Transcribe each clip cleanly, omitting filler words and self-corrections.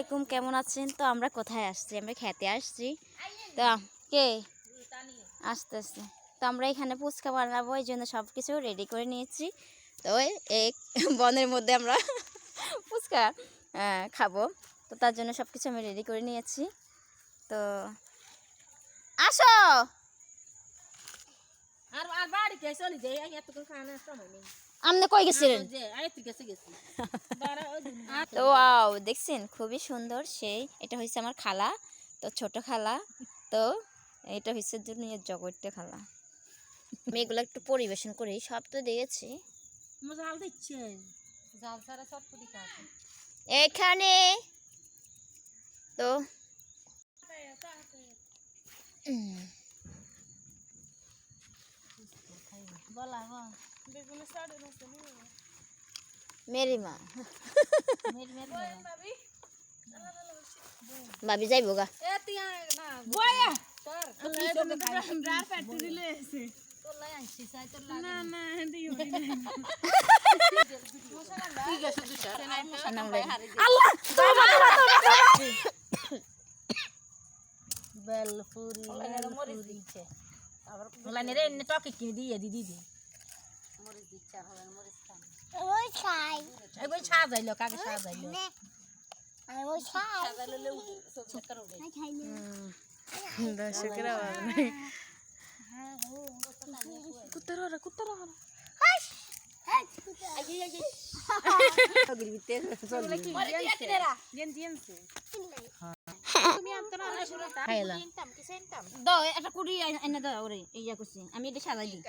আলাইকুম, কেমন আছেন? তো আমরা কোথায় আসছি? আমরা খেতে আসছি। তো কে আসতেছে? তো আমরা এখানে ফুচকা বানাবো, এই জন্য সব কিছু রেডি করে নিয়েছি। তো এই বনের মধ্যে আমরা ফুচকা খাবো, তো তার জন্য সব কিছু আমি রেডি করে নিয়েছি। তো আসো। আপনি কই গেছিলেন? তো ওয়াও, দেখছেন খুবই সুন্দর সেই। এটা হচ্ছে আমার খালা, তো ছোট খালা। তো এটা হচ্ছে দুনিয়ার জগৎটা খালা। আমি এগুলো একটু পরিবেশন করি, সব তো দিয়েছি এখানে। তো মেরি মা ভাবি যাইবো গা। আমি এটা সাজাই দিই।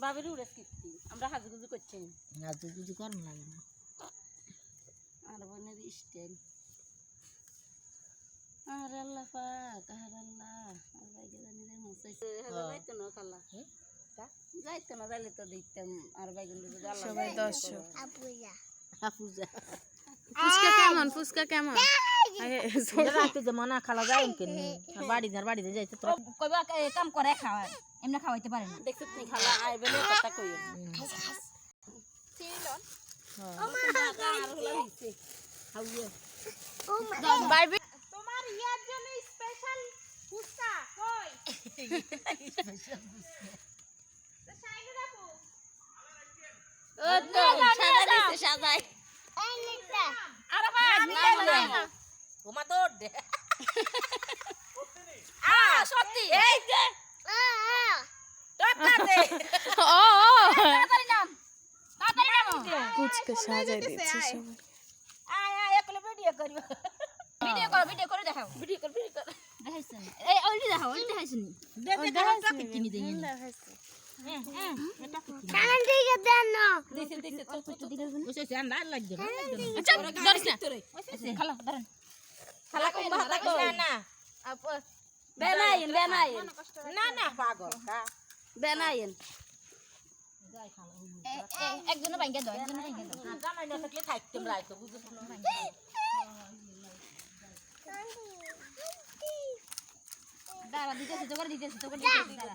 বাবির উড়ে কিস্তি আমরা হাজুগুজু করছি, হাজুগুজু করম লাগে না। আর বোনের স্টাইল আর আল্লাহ পাক আর আল্লাহ আল্লাহ জানি রে মুসাইছে যাইতো না খালা যাইতো না, যাইলে তো দেখতাম। আর বাইগুন সবাই দর্শক আপুজা ফুচকা কেমন? ফুচকা কেমন? রাতে যে মনা খালা যায় কেনে বাড়িতে যাইতে তো কইবা কাম করে খাওয়া, এমনি খাওয়াইতে পারে না। দেখছ তুমি খালা আই বলে কথা কই ছিলন ও মা আর হলা হইছে হাউয়া ও মা বাইবি তোমার ইয়ার জন্য স্পেশাল ফুচকা কই স্পেশাল ফুচকা তো সাইনে রাখো ও তো সাজাইছে সাজাই এই নিতা আরে ভাই আমি না ওমা দৌড় দে সত্যি এই যে ফুচকা সাজাই দিচ্ছে সবাই। আয় একলে ভিডিও করিব, ভিডিও করে দেখাও, ভিডিও কর দেখাইছেন। এই ওইটা দেখাও, ওইটা দেখাইছেন। দেখাও টাকা কিনি দেই না দেখাইছে। এটা কারণ দিকে দেন না দিছে তো একটু দিকে বসে আন্ডা লাগবে না। আচ্ছা ধরিস না খালা ধরেন খালা কই মাথা কই না আপু বেনাইন না না পাগল কা বেনাইন যাই খালা একজনে ভাঙ্গা দাও, একজনে ভাঙ্গা দাও। জামাই না থাকলে থাকতেম রাইতো বুঝছ না। দাঁড়া দিতেছি তো করে দাঁড়া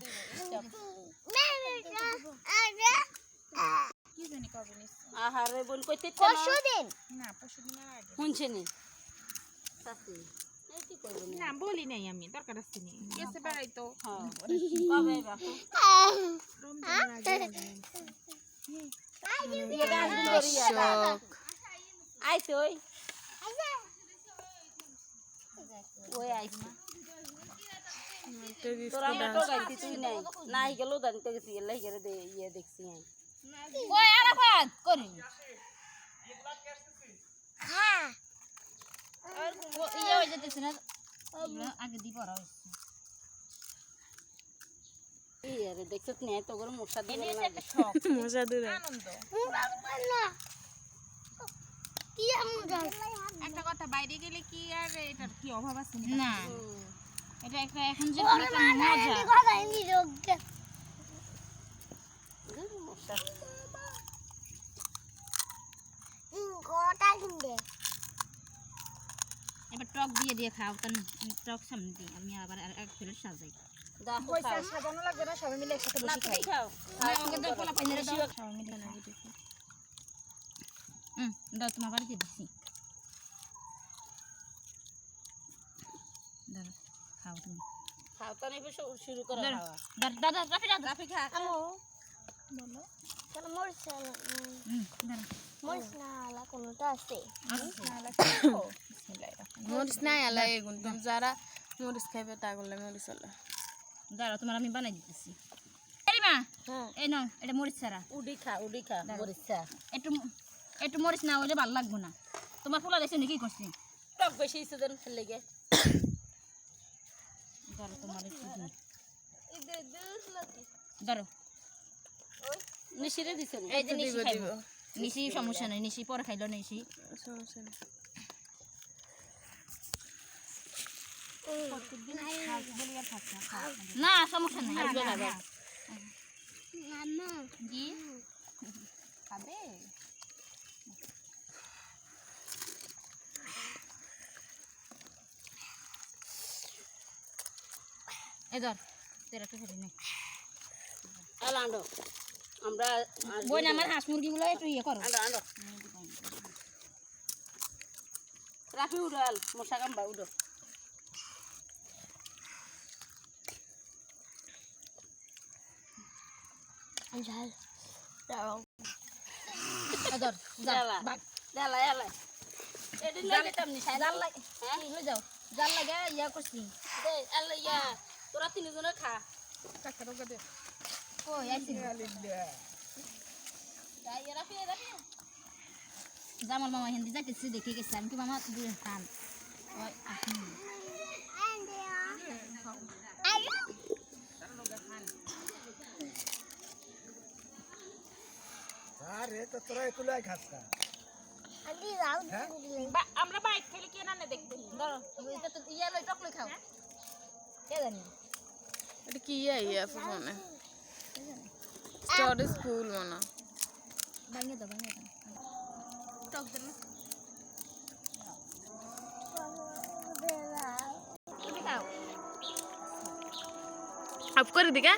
কি জানি কবে নিস আহারে বোন কইতে পরশুদিন না আগে শুনছেনি সাথে এই কি করব না বলি নাই আমি দরকার আছে নি গেছে বেড়াইতো হ্যাঁ কবে রাখো রমজান আগে আইছে ওই আইছে তোরা তো গাইতে তুই নাই গেল দাঁড়িয়ে গেছি এলাই গেরে দে ইয়ে দেখছি ওই আরাফাত করি হ্যাঁ আর ইয়ে হয়ে যেতেছ না আগে দি পড়া হইছে এই আরে দেখছস না তো গরম মশা দিলে মশা দিলে আনন্দ না কি আনন্দ একটা কথা বাইরে গেলে কি আর এটার কি অভাব আছে না এটা একটা এখন যে একটা মজা কথা নি রোগ মশা গোটা কিনবে এবার টক দিয়ে খাও কারণ টক সামনে দিই আমি আবার এক প্লেট সাজাই পয়সা সাজানো লাগবে না, সবাই মিলে একসাথে বসে খাই। আমাকে দাও পোলা পাইনে দাও, সবাই মিলে না ভিডিও। দাও তোমার বাড়িতে দিছি। দাও খাও তুমি। খাও তো নেবে শুরু করো খাওয়া। দাদা রাফি খা। আমো বলো কেন মরিচ মরিচ না আলা কোনটা আছে মরিচ নাই আলা এগুন তুমি যারা মরিচ খাইবে তা করলে মরিচ আলা দাঁড়া তোমার আমি বানাই দিতেছি। মা এই নাও, এটা মরিচ ছাড়া। উডি খা মরিচ চা। একটু মরিচ না হইলে ভালো লাগবে না। তোমার পোলা দেখছো কি করছি? টক বেশি হইছে দেন ফেলে গে। দাঁড়া তোমার একটু দিই। ইদে দুস লাগি দাঁড়ো নিশিরে দিছেন। এই যে নিশি খাইব। নিশি সমস্যা নাই, নিশি পরে খাইলো নিশি সমস্যা নেই। না সমস্যা নাই। মামা জি খাবে? এই ধর তেরা তো ফেলি নে। আলান্ডো আমরা বই না আমার হাঁস মুরগিগুলো একটু ইয়ে করো। আন্ডো রাফি উড়াল মশা কামবা উড়ো। ঝাল দাও এই ধর জালা বাগ জালা জালা এডি লাগে তেমনি জাল জাল লাগে হয়ে যাও জাল লাগে ইয়া করছি। দে আল্লাহ ইয়া তোরা তিনজনে খা। কই আইছি জামাল মামা হিন্দি যাইতেছি দেখে গেছে। আমি কি মামা দূরে খান ওই আপনি আরে তো তোরা একুলাই খাস না আন্টি দাও আমরা বাইক খেলে কে না দেখতে ধরো এটা তো ইয়া লই টক লই খাও। কে জানি এটা কি ইয়া ফোনে স্টোরি স্কুল মনে ভাঙিয়ে দাও টক দেন তুমি খাও। আপ করে দিকা